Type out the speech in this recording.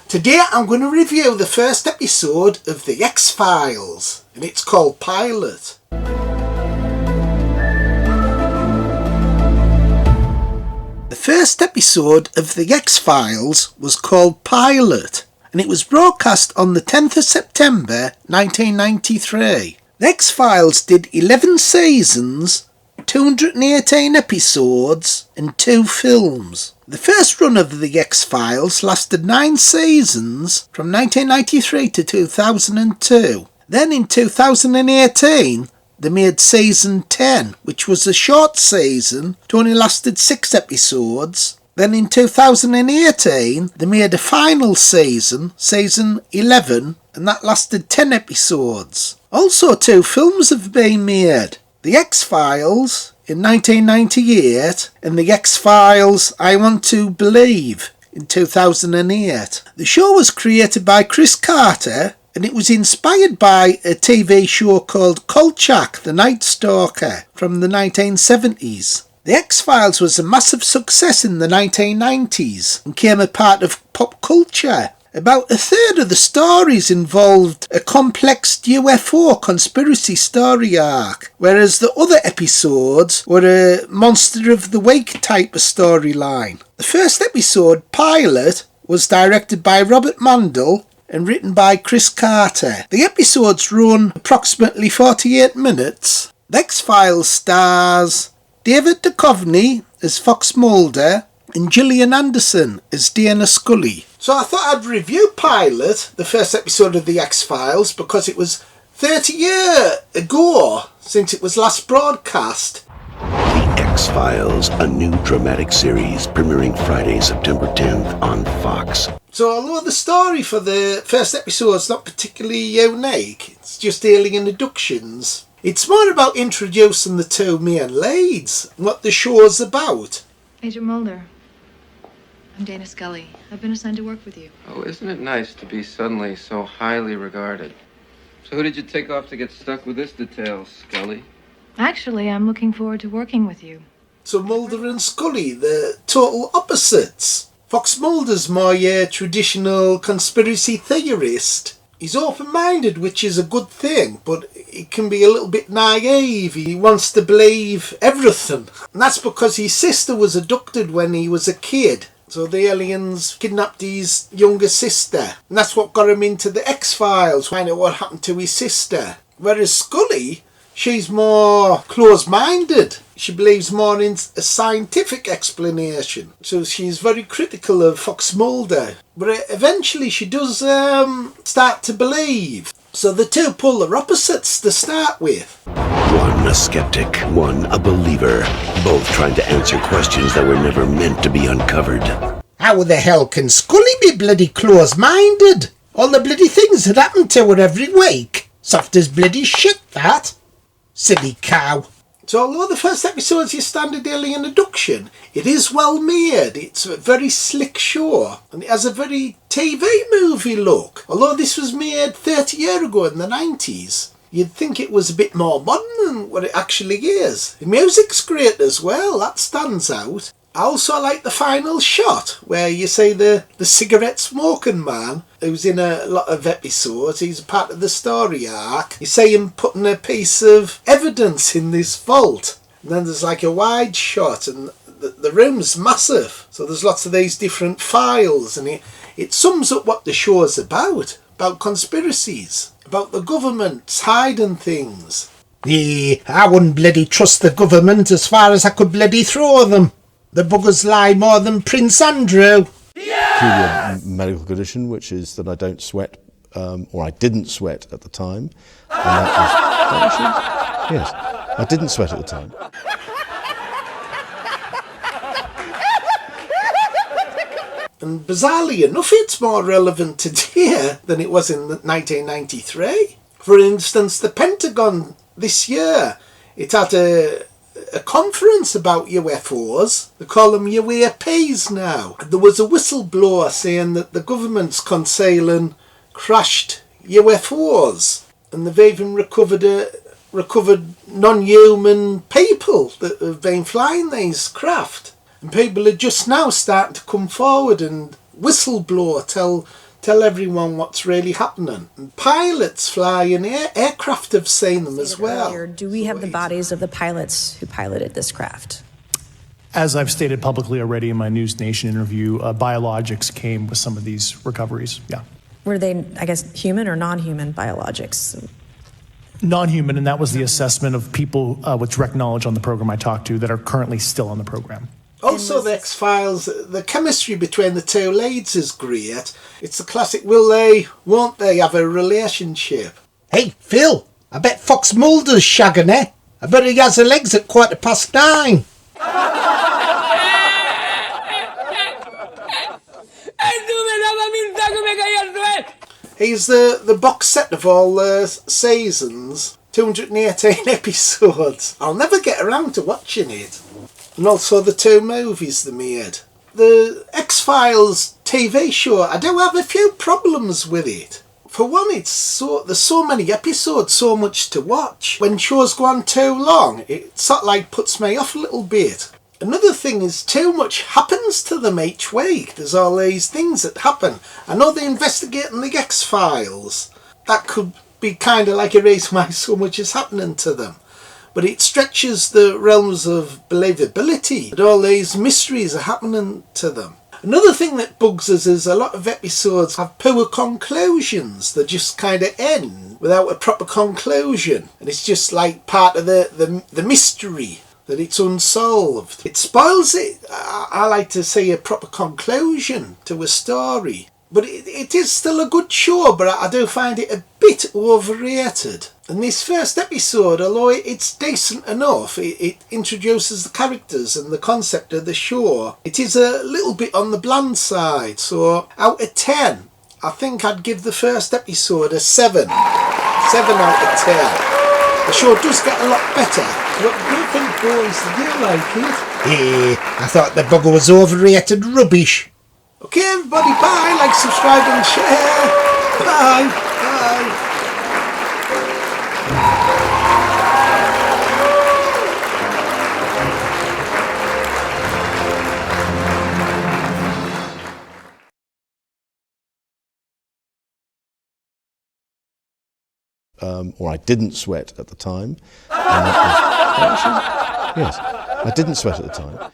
Today I'm going to review the first episode of The X-Files, and it's called Pilot. The first episode of The X-Files was called Pilot, and it was broadcast on the 10th of September 1993. The X-Files did 11 seasons, 218 episodes and 2 films. The first run of The X-Files lasted 9 seasons from 1993 to 2002. Then in 2018 they made season 10, which was a short season. It only lasted 6 episodes. Then in 2018 they made a final season, season 11, and that lasted 10 episodes. Also 2 films have been made. The X-Files in 1998 and The X-Files I Want to Believe in 2008. The show was created by Chris Carter and it was inspired by a TV show called Kolchak the Night Stalker from the 1970s. The X-Files was a massive success in the 1990s and became a part of pop culture. About a third of the stories involved a complex UFO conspiracy story arc, whereas the other episodes were a Monster of the Week type of storyline. The first episode, Pilot, was directed by Robert Mandel and written by Chris Carter. The episodes run approximately 48 minutes. The X-Files stars David Duchovny as Fox Mulder and Gillian as Dana Scully. So I thought I'd review Pilot, the first episode of The X-Files, because it was 30 years ago since it was last broadcast. The X-Files, a new dramatic series premiering Friday, September 10th on Fox. So although the story for the first episode is not particularly unique, it's just alien abductions, it's more about introducing the 2 main leads and what the show's about. Agent Mulder. I'm Dana Scully. I've been assigned to work with you. Oh, isn't it nice to be suddenly so highly regarded? So who did you take off to get stuck with this detail, Scully? Actually, I'm looking forward to working with you. So Mulder and Scully, the total opposites. Fox Mulder's more your traditional conspiracy theorist. He's open-minded, which is a good thing, but he can be a little bit naive. He wants to believe everything. And that's because his sister was abducted when he was a kid. So the aliens kidnapped his younger sister. And that's what got him into the X-Files, find out what happened to his sister. Whereas Scully, she's more close-minded. She believes more in a scientific explanation. So she's very critical of Fox Mulder. But eventually she does start to believe. So the 2 polar opposites to start with. One a skeptic, one a believer. Both trying to answer questions that were never meant to be uncovered. How the hell can Scully be bloody close-minded? All the bloody things that happen to her every week. Soft as bloody shit, that. Silly cow. So although the first episode is your standard alien abduction, it is well made. It's a very slick show and it has a very TV movie look. Although this was made 30 years ago in the 90s, you'd think it was a bit more modern than what it actually is. The music's great as well, that stands out. I also like the final shot where you see the cigarette smoking man who's in a lot of episodes. He's part of the story arc. You see him putting a piece of evidence in this vault. And then there's like a wide shot and the room's massive. So there's lots of these different files and it sums up what the show's about conspiracies, about the government hiding things. I wouldn't bloody trust the government as far as I could bloody throw them. The buggers lie more than Prince Andrew. Peculiar medical condition, which is that I don't sweat, or I didn't sweat at the time. And that was, yes, I didn't sweat at the time. And bizarrely enough, it's more relevant today than it was in 1993. For instance, the Pentagon this year, it had a conference about UFOs. They call them UAPs now. There was a whistleblower saying that the government's concealing crashed UFOs, and they've even recovered non-human people that have been flying these craft. And people are just now starting to come forward and whistleblower, tell tell everyone what's really happening. And pilots flying aircraft have seen them as well. Earlier, do we have the bodies of the pilots who piloted this craft? As I've stated publicly already in my News Nation interview, biologics came with some of these recoveries, yeah. Were they, I guess, human or non-human biologics? Non-human, and that was the assessment of people with direct knowledge on the program I talked to that are currently still on the program. Also, the X-Files, the chemistry between the two leads is great. It's the classic will they, won't they have a relationship. Hey, Phil, I bet Fox Mulder's shagging, eh? I bet he has her legs at 9:15. He's the box set of all the seasons, 218 episodes. I'll never get around to watching it. And also the 2 movies they made. The X-Files TV show, I do have a few problems with it. For one, there's so many episodes, so much to watch. When shows go on too long, it sort of like puts me off a little bit. Another thing is too much happens to them each week. There's all these things that happen. I know they're investigating the X-Files. That could be kind of like a reason why so much is happening to them. But it stretches the realms of believability. That all these mysteries are happening to them. Another thing that bugs us is a lot of episodes have poor conclusions. They just kind of end without a proper conclusion. And it's just like part of the mystery. That it's unsolved. It spoils it. I like to see a proper conclusion to a story. But it is still a good show, but I do find it a bit overrated. And this first episode, although it's decent enough, it introduces the characters and the concept of the show. It is a little bit on the bland side, so out of 10, I think I'd give the first episode a 7. 7 out of 10. The show does get a lot better. What do you think, boys? Did you like it? I thought the bugger was overrated rubbish. Okay, everybody, bye. Like, subscribe and share. Bye. Bye. Or I didn't sweat at the time. And that was, yes, I didn't sweat at the time.